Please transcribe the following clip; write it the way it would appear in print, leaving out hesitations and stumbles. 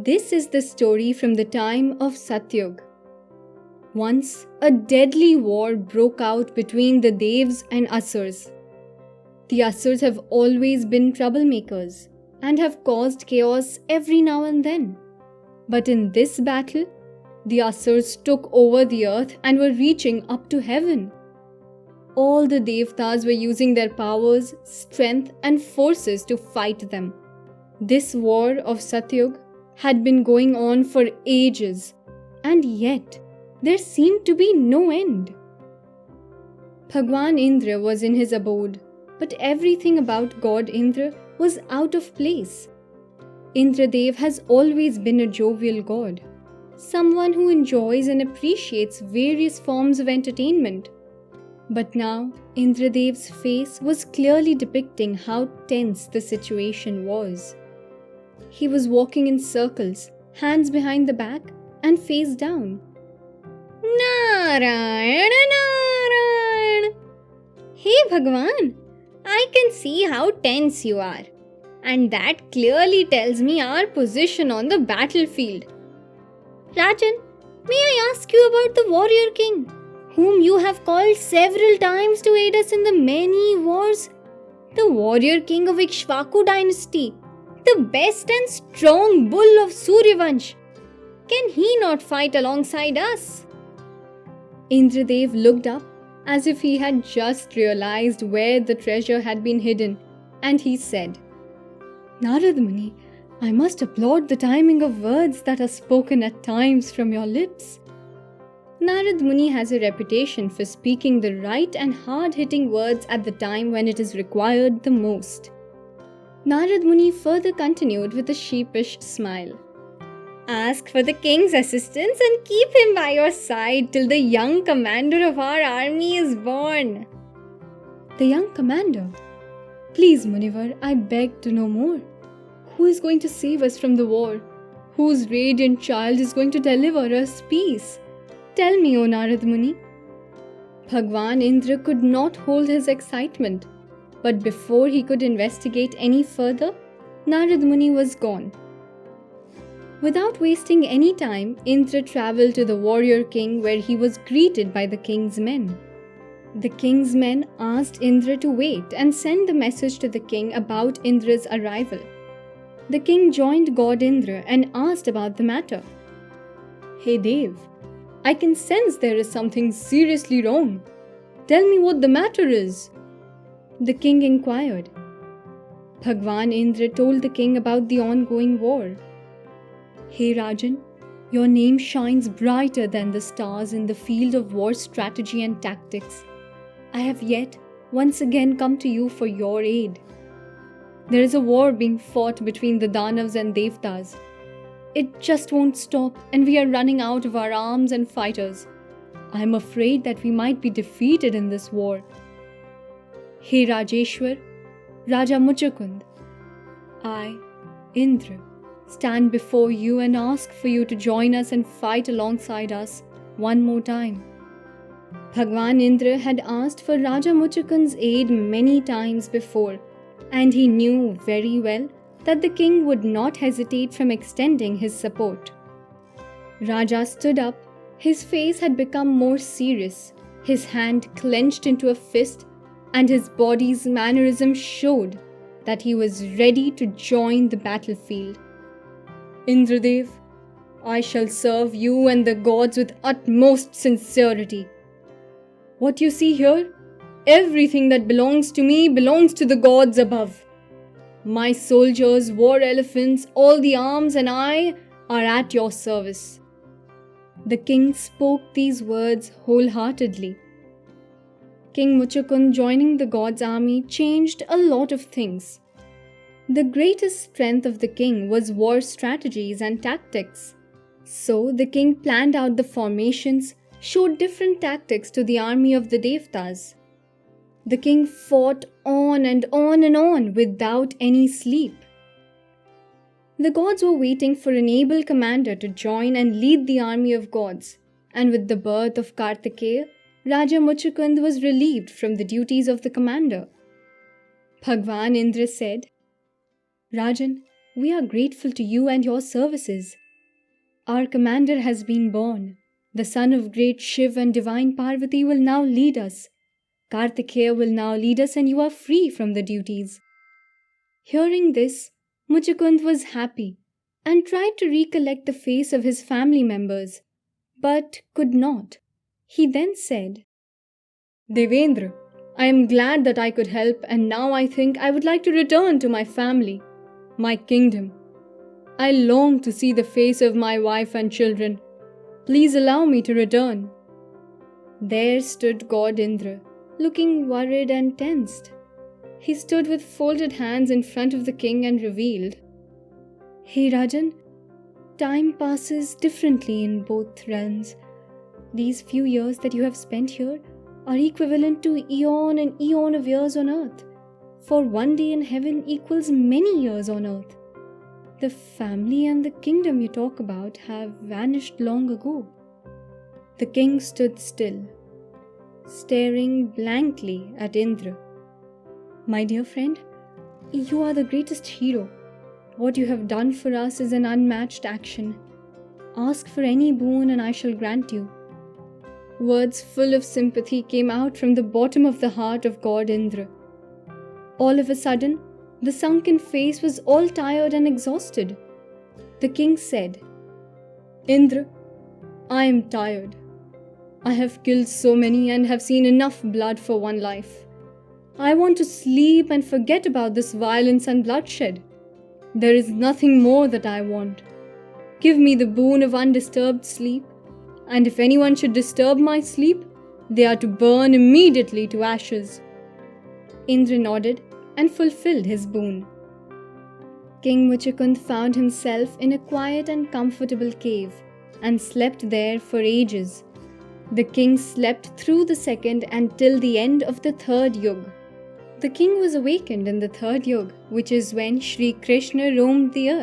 This is the story from the time of Satyug. Once, a deadly war broke out between the Devs and Asurs. The Asurs have always been troublemakers and have caused chaos every now and then. But in this battle, the Asurs took over the earth and were reaching up to heaven. All the Devtas were using their powers, strength, and forces to fight them. This war of Satyug had been going on for ages, and yet there seemed to be no end. Bhagwan Indra was in his abode, but everything about God Indra was out of place. Indradev has always been a jovial god, someone who enjoys and appreciates various forms of entertainment. But now, Indradev's face was clearly depicting how tense the situation was. He was walking in circles, hands behind the back and face down. Narayana Narayana! Hey Bhagwan, I can see how tense you are. And that clearly tells me our position on the battlefield. Rajan, may I ask you about the warrior king, whom you have called several times to aid us in the many wars? The warrior king of Ikshvaku dynasty, the best and strong bull of Suryavansh. Can he not fight alongside us? Indradev looked up as if he had just realized where the treasure had been hidden, and he said, Narad Muni, I must applaud the timing of words that are spoken at times from your lips. Narad Muni has a reputation for speaking the right and hard-hitting words at the time when it is required the most. Narad Muni further continued with a sheepish smile. Ask for the king's assistance and keep him by your side till the young commander of our army is born. The young commander? Please, Munivar, I beg to know more. Who is going to save us from the war? Whose radiant child is going to deliver us peace? Tell me, O Narad Muni. Bhagwan Indra could not hold his excitement, but before he could investigate any further, Narad Muni was gone. Without wasting any time, Indra travelled to the warrior king where he was greeted by the king's men. The king's men asked Indra to wait and send the message to the king about Indra's arrival. The king joined God Indra and asked about the matter. Hey Dev, I can sense there is something seriously wrong. Tell me what the matter is. The king inquired. Bhagwan Indra told the king about the ongoing war. Hey Rajan, your name shines brighter than the stars in the field of war strategy and tactics. I have yet once again come to you for your aid. There is a war being fought between the Danavs and Devtas. It just won't stop and we are running out of our arms and fighters. I am afraid that we might be defeated in this war. Hey Rajeshwar, Raja Muchukund, I, Indra, stand before you and ask for you to join us and fight alongside us one more time. Bhagwan Indra had asked for Raja Muchukund's aid many times before, and he knew very well that the king would not hesitate from extending his support. Raja stood up. His face had become more serious, his hand clenched into a fist, and his body's mannerism showed that he was ready to join the battlefield. Indradev, I shall serve you and the gods with utmost sincerity. What you see here, everything that belongs to me belongs to the gods above. My soldiers, war elephants, all the arms and I are at your service. The king spoke these words wholeheartedly. King Muchukund joining the gods' army changed a lot of things. The greatest strength of the king was war strategies and tactics. So the king planned out the formations, showed different tactics to the army of the Devtas. The king fought on and on and on without any sleep. The gods were waiting for an able commander to join and lead the army of gods, and with the birth of Kartikeya, Raja Muchukund was relieved from the duties of the commander. Bhagwan Indra said, Rajan, We are grateful to you and your services. Our commander has been born. The son of great Shiv and divine Parvati will now lead us. Kartikeya will now lead us, and you are free from the duties." Hearing this, Muchukund was happy and tried to recollect the face of his family members, but could not. He then said, "Devendra, I am glad that I could help, and now I think I would like to return to my family, my kingdom. I long to see the face of my wife and children. Please allow me to return." There stood God Indra, looking worried and tensed. He stood with folded hands in front of the king and revealed, "Hey Rajan, time passes differently in both realms. These few years that you have spent here are equivalent to eon and eon of years on earth, for one day in heaven equals many years on earth. The family and the kingdom you talk about have vanished long ago." The king stood still, staring blankly at Indra. "My dear friend, you are the greatest hero. What you have done for us is an unmatched action. Ask for any boon and I shall grant you." Words full of sympathy came out from the bottom of the heart of God Indra. All of a sudden, the sunken face was all tired and exhausted. The king said, "Indra, I am tired. I have killed so many and have seen enough blood for one life. I want to sleep and forget about this violence and bloodshed. There is nothing more that I want. Give me the boon of undisturbed sleep, and if anyone should disturb my sleep, they are to burn immediately to ashes." Indra nodded and fulfilled his boon. King Muchukund found himself in a quiet and comfortable cave and slept there for ages. The king slept through the second and till the end of the third yug. The king was awakened in the third yug, which is when Sri Krishna roamed the earth.